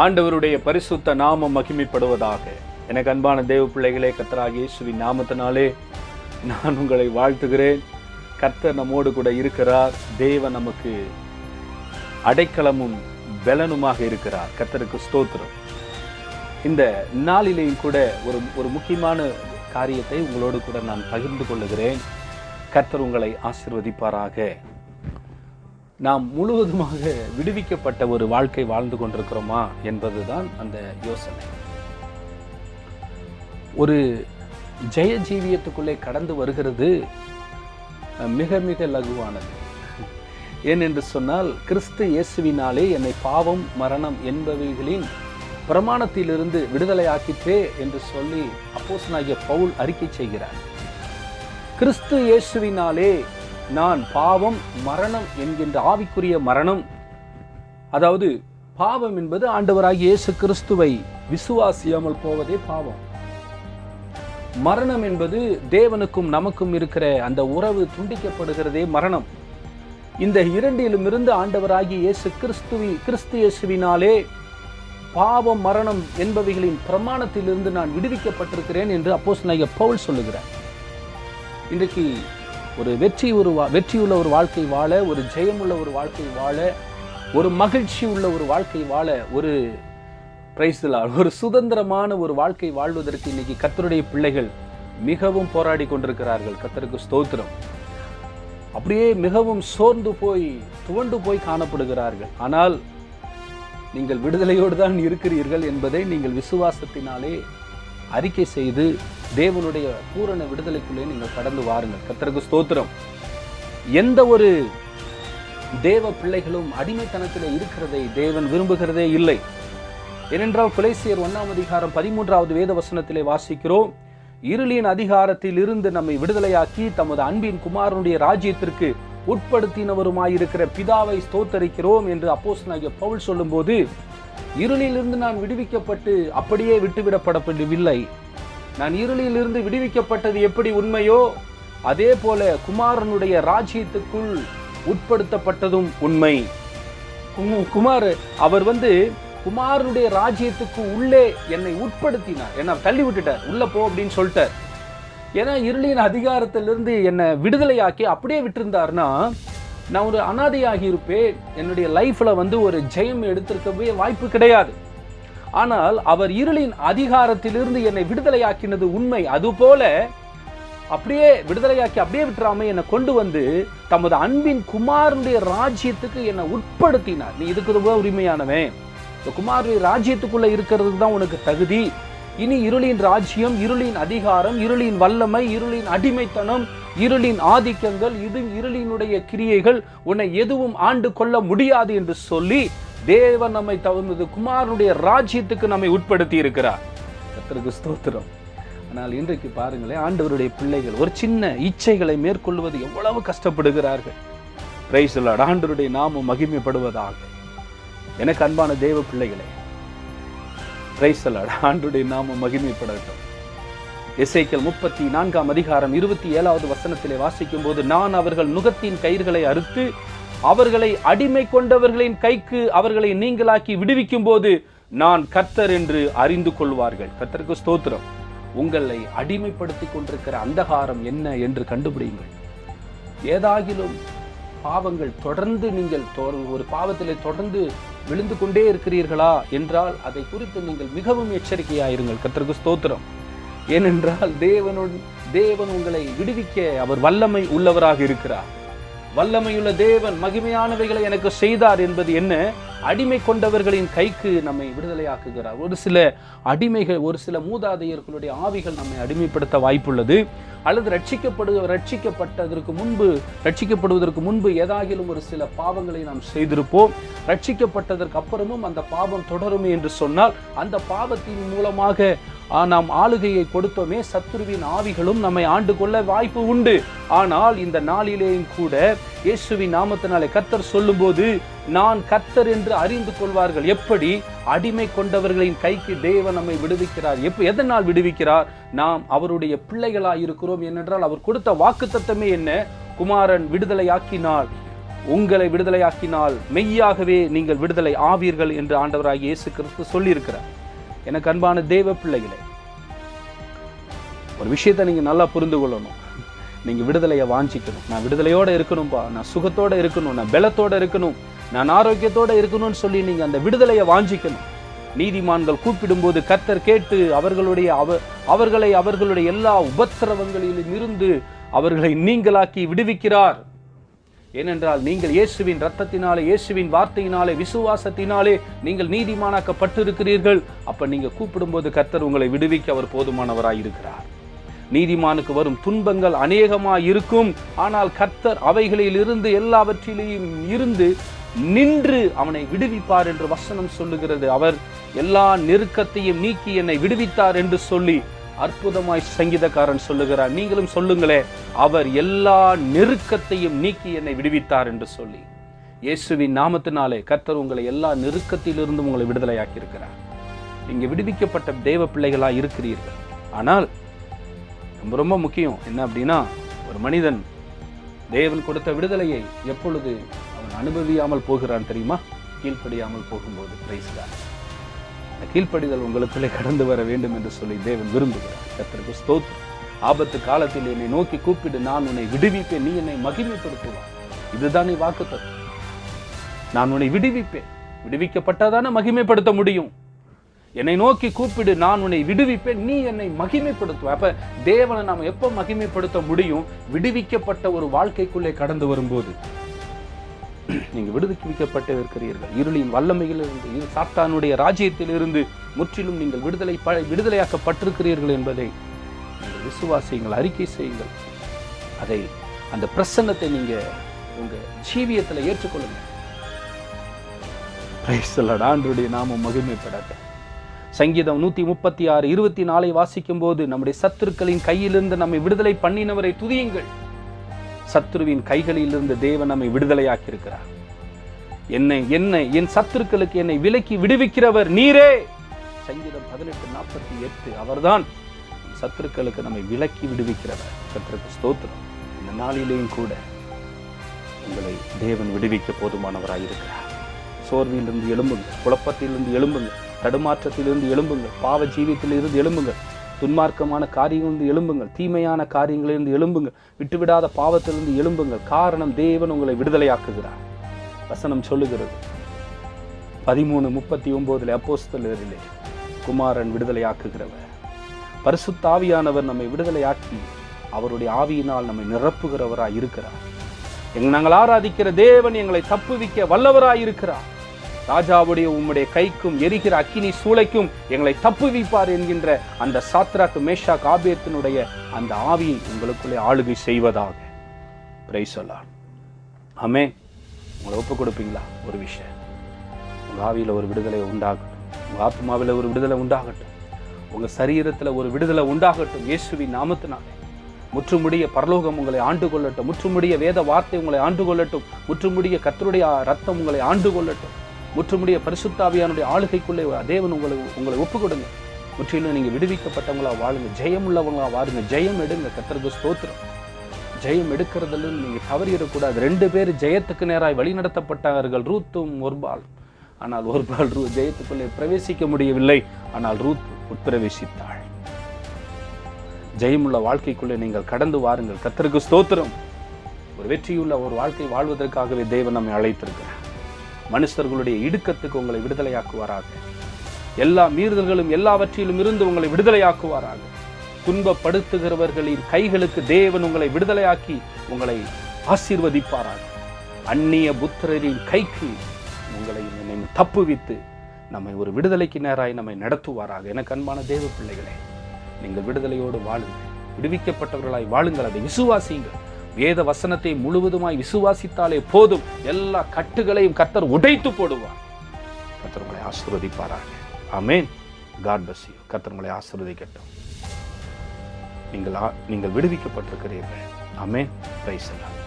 ஆண்டவருடைய பரிசுத்த நாமம் மகிமைப்படுவதாக. எனக்கு அன்பான தேவ பிள்ளைகளே, கர்த்தராகிய இயேசுவின் நாமத்தினாலே நான் உங்களை வாழ்த்துகிறேன். கர்த்தர் நம்மோடு கூட இருக்கிறார். தேவன் நமக்கு அடைக்கலமும் பலனுமாக இருக்கிறார். கர்த்தருக்கு ஸ்தோத்திரம். இந்த நாளிலேயும் கூட ஒரு முக்கியமான காரியத்தை உங்களோடு கூட நான் பகிர்ந்து கொள்ளுகிறேன். கர்த்தர் உங்களை ஆசீர்வதிப்பாராக. நாம் முழுவதுமாக விடுவிக்கப்பட்ட ஒரு வாழ்க்கை வாழ்ந்து கொண்டிருக்கிறோமா என்பதுதான் அந்த யோசனை. ஒரு ஜெய ஜீவியத்துக்குள்ளே கடந்து வருகிறது மிக மிக லகுவானது. ஏனென்று சொன்னால், கிறிஸ்து இயேசுவினாலே என்னை பாவம் மரணம் என்பவைகளின் பிரமாணத்திலிருந்து விடுதலை ஆக்கிற்றே என்று சொல்லி அப்போஸ்தலனாகிய பவுல் அறிக்கை செய்கிறார். கிறிஸ்து இயேசுவினாலே நான் பாவம் மரணம் என்கின்ற ஆவிக்குரிய மரணம், அதாவது பாவம் என்பது ஆண்டவராகிய இயேசு கிறிஸ்துவை விசுவாசியாமல் போவதே பாவம். மரணம் என்பது தேவனுக்கும் நமக்கும் இருக்கிற அந்த உறவு துண்டிக்கப்படுகிறதே மரணம். இந்த இரண்டிலுமிருந்து ஆண்டவராகிய கிறிஸ்து இயேசுவினாலே பாவம் மரணம் என்பவைகளின் பிரமாணத்திலிருந்து நான் விடுவிக்கப்பட்டிருக்கிறேன் என்று அப்போஸ்தலனாகிய பவுல் சொல்லுகிறார். இன்றைக்கு ஒரு வெற்றியுள்ள ஒரு வாழ்க்கை வாழ, ஒரு ஜெயமுள்ள ஒரு வாழ்க்கை வாழ, ஒரு மகிழ்ச்சி உள்ள ஒரு வாழ்க்கை வாழ, ஒரு சுதந்திரமான ஒரு வாழ்க்கை வாழ்வதற்கு இன்னைக்கு கர்த்தருடைய பிள்ளைகள் மிகவும் போராடி கொண்டிருக்கிறார்கள். கர்த்தருக்கு ஸ்தோத்திரம். அப்படியே மிகவும் துவண்டு போய் காணப்படுகிறார்கள். ஆனால் நீங்கள் விடுதலையோடு தான் இருக்கிறீர்கள் என்பதை நீங்கள் விசுவாசத்தினாலே அறிக்கை செய்து தேவனுடைய பூரண விடுதலைக்குள்ளே நீங்கள் கடந்து வாருங்கள். கர்த்தருக்கு ஸ்தோத்திரம். எந்த ஒரு தேவ பிள்ளைகளும் அடிமைத்தனத்திலே இருக்கிறதை தேவன் விரும்புகிறதே இல்லை. ஏனென்றால் கொலைசியர் 1 வேத வசனத்திலே வாசிக்கிறோம், இருளின் அதிகாரத்தில் இருந்து நம்மை விடுதலையாக்கி தமது அன்பின் குமாரனுடைய ராஜ்யத்திற்கு உட்படுத்தினவருமாயிருக்கிற பிதாவை ஸ்தோத்தரிக்கிறோம் என்று அப்போஸ்தலனாகிய பவுல் சொல்லும்போது, இருளிலிருந்து நான் விடுவிக்கப்பட்டு அப்படியே விட்டுவிடப்படவில்லை. நான் இருளிலிருந்து விடுவிக்கப்பட்டது எப்படி உண்மையோ அதே போல குமாரனுடைய ராஜ்யத்துக்குள் உட்படுத்தப்பட்டதும் உண்மை. அவர் குமாரனுடைய ராஜ்யத்துக்கு உள்ளே என்னை உட்படுத்தினார். என்ன தள்ளி விட்டுட்டார், உள்ள போ அப்படின்னு சொல்லிட்டார். ஏன்னா இருளின் அதிகாரத்திலிருந்து என்னை விடுதலையாக்கி அப்படியே விட்டிருந்தார்னா நான் ஒரு அனாதையாகி இருப்பேன். என்னுடைய லைஃப்ல ஒரு ஜெயம் எடுத்திருக்கவே வாய்ப்பு கிடையாது. ஆனால் அவர் இருளின் அதிகாரத்திலிருந்து என்னை விடுதலையாக்கினது உண்மை. அதுபோல அப்படியே விடுதலையாக்கி அப்படியே விட்டுறாம என்னை கொண்டு தமது அன்பின் குமாரனுடைய ராஜ்யத்துக்கு என்னை உட்படுத்தினார். நீ இதுக்கு ரொம்ப உரிமையானவன், இந்த குமாரனுடைய ராஜ்யத்துக்குள்ள இருக்கிறதுக்கு தான் உனக்கு தகுதி. இனி இருளின் ராஜ்யம், இருளின் அதிகாரம், இருளின் வல்லமை, இருளின் அடிமைத்தனம், இருளின் ஆதிக்கங்கள், இருளினுடைய கிரியைகள் உன்னை எதுவும் ஆண்டு கொள்ள முடியாது என்று சொல்லி தேவன் நம்மை தமது குமாரனுடைய ராஜ்யத்துக்கு நம்மை உட்படுத்தி இருக்கிறார். கர்த்தருக்கு ஸ்தோத்திரம். ஆனால் இன்றைக்கு பாருங்களேன், ஆண்டவருடைய பிள்ளைகள் ஒரு சின்ன இச்சைகளை மேற்கொள்வது எவ்வளவு கஷ்டப்படுகிறார்கள். Price the Lord. ஆண்டவருடைய நாமம் மகிமைப்படுவதாக. எனக்கு அன்பான தேவ பிள்ளைகளே, பிரைஸ் தி லார்ட். ஆண்டவருடைய நாமம் மகிமைப்படட்டும். எசேக்கியேல் 34 27 வசனத்திலே வாசிக்கும் போது, நான் அவர்கள் நுகத்தின் கயிறுகளை அறுத்து அவர்களை அடிமை கொண்டவர்களின் கைக்கு அவர்களை நீங்களாக்கி விடுவிக்கும் போது நான் கர்த்தர் என்று அறிந்து கொள்வார்கள். கர்த்தருக்கு ஸ்தோத்திரம். உங்களை அடிமைப்படுத்தி கொண்டிருக்கிற அந்தகாரம் என்ன என்று கண்டுபிடிங்கள். ஏதாகிலும் பாவங்கள் தொடர்ந்து நீங்கள் ஒரு பாவத்திலே தொடர்ந்து விழுந்து கொண்டே இருக்கிறீர்களா என்றால் அதை குறித்து நீங்கள் மிகவும் எச்சரிக்கையாயிருங்கள். கர்த்தருக்கு ஸ்தோத்திரம். ஏனென்றால் தேவன் உங்களை விடுவிக்க அவர் வல்லமை உள்ளவராக இருக்கிறார். வல்லமையுள்ள தேவன் மகிமையானவைகளை எனக்கு செய்தார் என்பது என்ன? அடிமை கொண்டவர்களின் கைக்கு நம்மை விடுதலையாக்குகிறார். ஒரு சில மூதாதையர்களுடைய ஆவிகள் நம்மை அடிமைப்படுத்த வாய்ப்புள்ளது. அல்லது ரட்சிக்கப்படுவதற்கு முன்பு ஏதாகிலும் ஒரு சில பாவங்களை நாம் செய்திருப்போம். ரட்சிக்கப்பட்டதற்கு அப்புறமும் அந்த பாவம் தொடருமே என்று சொன்னால், அந்த பாவத்தின் மூலமாக நாம் ஆளுகையை கொடுத்தோமே, சத்துருவின் ஆவிகளும் நம்மை ஆண்டு கொள்ள வாய்ப்பு உண்டு. ஆனால் இந்த நாளிலேயும் கூட இயேசுவின் நாமத்தினாலே கர்த்தர் சொல்லும்போது நான் கர்த்தர் என்று அறிந்து கொள்வார்கள். எப்படி? அடிமை கொண்டவர்களின் கைக்கு தேவன் நம்மை விடுவிக்கிறார். எதனால் விடுவிக்கிறார்? நாம் அவருடைய பிள்ளைகளாய் இருக்கிறோம். ஏனென்றால் அவர் கொடுத்த வாக்குத்தத்தமே என்ன? குமாரன் விடுதலையாக்கினால் உங்களை விடுதலையாக்கினால் மெய்யாகவே நீங்கள் விடுதலை ஆவீர்கள் என்று ஆண்டவராகிய இயேசு கிறிஸ்து சொல்லியிருக்கிறார். எனக்கு அன்பான தேவ பிள்ளைகளே, ஒரு விஷயத்தை நீங்க நல்லா புரிந்து கொள்ளணும். நீங்க விடுதலையை வாஞ்சிக்கணும். நான் விடுதலையோட இருக்கணும்பா, நான் சுகத்தோட இருக்கணும், நான் பலத்தோட இருக்கணும், நான் ஆரோக்கியத்தோட இருக்கணும்னு சொல்லி நீங்க அந்த விடுதலையை வாஞ்சிக்கணும். நீதிமான்கள் கூப்பிடும்போது கர்த்தர் கேட்டு அவர்களை அவர்களுடைய எல்லா உபத்திரவங்களிலும் இருந்து அவர்களை நீங்களாக்கி விடுவிக்கிறார். ஏனென்றால் நீங்கள் இயேசுவின் இரத்தத்தினாலே, இயேசுவின் வார்த்தையினாலே, விசுவாசத்தினாலே நீங்கள் நீதிமானாக்கப்பட்டிருக்கிறீர்கள். அப்ப நீங்க கூப்பிடும்போது கர்த்தர் உங்களை விடுவிக்க அவர் போதுமானவராய் இருக்கிறார். நீதிமானுக்கு வரும் துன்பங்கள் அநேகமாய் இருக்கும், ஆனால் கர்த்தர் அவைகளில் இருந்து எல்லாவற்றிலேயும் இருந்து நின்று அவனை விடுவிப்பார் என்று வசனம் சொல்லுகிறது. அவர் எல்லா நெருக்கத்தையும் நீக்கி என்னை விடுவித்தார் என்று சொல்லி அற்புதமாய் சங்கீதக்காரன் சொல்லுகிறார். நீங்களும் சொல்லுங்களே, அவர் எல்லா நெருக்கத்தையும் நீக்கி என்னை விடுவித்தார் என்று சொல்லி. இயேசுவின் நாமத்தினாலே கர்த்தர் உங்களை எல்லா நெருக்கத்திலிருந்து உங்களை விடுதலையாக்கி இருக்கிறார். நீங்க விடுவிக்கப்பட்ட தேவ பிள்ளைகளா இருக்கிறீர்கள். ஆனால் ரொம்ப ரொம்ப முக்கியம் என்ன அப்படின்னா, ஒரு மனிதன் தேவன் கொடுத்த விடுதலையை எப்பொழுது அவன் அனுபவியாமல் போகிறான் தெரியுமா? கீழ்ப்படியாமல் போகும்போது. Praise God. கீழ்ப்படிதல் உங்களுக்குள்ளே கடந்து வர வேண்டும் என்று சொல்லி தேவன் விரும்புகிறார். கர்த்தருக்கு ஸ்தோத்திரம். ஆபத்து காலத்தில் என்னை நோக்கி கூப்பிடு, நான் உன்னை விடுவிப்பேன், நீ என்னை மகிமைப்படுத்துவார். இதுதான் நீ வாக்குத்தத்தம். நான் உன்னை விடுவிப்பேன். விடுவிக்கப்பட்டதான மகிமைப்படுத்த முடியும். என்னை நோக்கி கூப்பிடு, நான் உன்னை விடுவிப்பேன், நீ என்னை மகிமைப்படுத்துவ. அப்ப தேவனை நாம் எப்ப மகிமைப்படுத்த முடியும்? விடுவிக்கப்பட்ட ஒரு வாழ்க்கைக்குள்ளே கடந்து வரும்போது. நீங்க விடுவிக்கப்பட்டு இருக்கிறீர்கள். இருளின் வல்லமையிலிருந்து, சாத்தானுடைய ராஜ்யத்திலிருந்து முற்றிலும் நீங்கள் விடுதலையாக்கப்பட்டிருக்கிறீர்கள் என்பதை நீங்கள் விசுவாசியுங்கள், அறிக்கை செய்யுங்கள். அதை, அந்த பிரசன்னத்தை நீங்க உங்க ஜீவியத்தில் ஏற்றுக்கொள்ளுங்க. ஆண்டவருடைய நாமம் மகிமைப்படட்டும். சங்கீதம் 136:24 வாசிக்கும் போது, நம்முடைய சத்துருக்களின் கையிலிருந்து நம்மை விடுதலை பண்ணினவரை துதியுங்கள். சத்துருவின் கைகளிலிருந்து தேவன் நம்மை விடுதலையாக்கி இருக்கிறார். என் சத்துருக்களுக்கு என்னை விலக்கி விடுவிக்கிறவர் நீரே. சங்கீதம் 18:48. அவர்தான் சத்துருக்களுக்கு நம்மை விலக்கி விடுவிக்கிறவர். கர்த்தருக்கு ஸ்தோத்திரம். இந்த நாளிலேயும் கூட உங்களை தேவன் விடுவிக்க போதுமானவராயிருக்கிறார். சோர்விலிருந்து எழும்புங்கள், குழப்பத்திலிருந்து எழும்புங்கள், தடுமாற்றத்திலிருந்து எழும்புங்கள், பாவ ஜீவியத்திலிருந்து எழும்புங்கள், துன்மார்க்கமான காரியங்களிலிருந்து எழும்புங்கள், தீமையான காரியங்களிலிருந்து எழும்புங்கள், விட்டுவிடாத பாவத்திலிருந்து எழும்புங்கள். காரணம், தேவன் உங்களை விடுதலையாக்குகிறார். வசனம் சொல்லுகிறது 13:39 அப்போஸ்தலரிலே, குமாரன் விடுதலையாக்குகிறவர். பரிசுத்த ஆவியானவர் நம்மை விடுதலையாக்கி அவருடைய ஆவியினால் நம்மை நிரப்புகிறவராய் இருக்கிறார். நாங்கள் ஆராதிக்கிற தேவன் எங்களை தப்புவிக்க வல்லவராய் இருக்கிறார். ராஜாவுடைய உம்முடைய கைக்கும் எரிகிற அக்கினி சூளைக்கும் எங்களை தப்புவிப்பார் என்கின்ற அந்த சாத்ராக் மேஷாக் ஆபேத்தினுடைய அந்த ஆவியை உங்களுக்குள்ளே ஆளுகை செய்வதாக. Praise the lord. ஆமென். உங்களை ஒப்பு கொடுப்பீங்களா? ஒரு விஷயம், உங்க ஆவியில ஒரு விடுதலை உண்டாகட்டும், உங்க ஆத்மாவில ஒரு விடுதலை உண்டாகட்டும், உங்க சரீரத்துல ஒரு விடுதலை உண்டாகட்டும். இயேசுவின் நாமத்தினாலே முற்றுமுடிய பரலோகம் உங்களை ஆண்டு கொள்ளட்டும். முற்றுமுடிய வேத வார்த்தை உங்களை ஆண்டு கொள்ளட்டும். முற்றுமுடிய கர்த்தருடைய ரத்தம் உங்களை ஆண்டு கொள்ளட்டும். முற்றுமுடிய பரிசுத்த ஆவியானுடைய ஆளுகைக்குள்ளே தேவன் உங்களை ஒப்பு கொடுங்க. முற்றிலும் நீங்க விடுவிக்கப்பட்டவங்களா வாழுங்க, ஜெயம் உள்ளவங்களா வாருங்க, ஜெயம் எடுங்க. கர்த்தருக்கு ஸ்தோத்திரம். ஜெயம் எடுக்கிறதுல நீங்க தவறிடக்கூடாது. 2 பேர் ஜெயத்துக்கு நேராய் வழி நடத்தப்பட்டார்கள், ரூத்தும் ஒர்பால். ஆனால் ஒர்பால் ஜெயத்துக்குள்ளே பிரவேசிக்க முடியவில்லை. ஆனால் ரூத் உட்பிரவேசித்தாள். ஜெயமுள்ள வாழ்க்கைக்குள்ளே நீங்கள் கடந்து வாருங்கள். கர்த்தருக்கு ஸ்தோத்திரம். ஒரு வெற்றியுள்ள ஒரு வாழ்க்கை வாழ்வதற்காகவே தேவன் நம்மை அழைத்திருக்கிறார். மனுஷர்களுடைய இடுக்கத்துக்கு உங்களை விடுதலையாக்குவாராக. எல்லா மீறுதல்களும் எல்லாவற்றிலும் இருந்து உங்களை விடுதலையாக்குவாராக. துன்பப்படுத்துகிறவர்களின் கைகளுக்கு தேவன் உங்களை விடுதலையாக்கி உங்களை ஆசீர்வதிப்பாராக. அந்நிய புத்திரரின் கைக்கு உங்களை தப்புவித்து நம்மை ஒரு விடுதலைக்கு நேராய் நம்மை நடத்துவாராக. எனக்கு அன்பான தேவ பிள்ளைகளே, நீங்கள் விடுதலையோடு வாழுங்கள், விடுவிக்கப்பட்டவர்களாய் வாழுங்கள். அதை விசுவாசியுங்கள். வேத வசனத்தை முழுவதுமாய் விசுவாசித்தாலே போதும். எல்லா கட்டுகளையும் கர்த்தர் உடைத்து போடுவார். கர்த்தர் உங்களை ஆசீர்வதிப்பாராக. ஆமென். God bless you. கர்த்தர் உங்களை ஆசீர்வதிக்கட்டும். நீங்கள் விடுவிக்கப்பட்டிருக்கிறீர்கள். ஆமென். Price the Lord.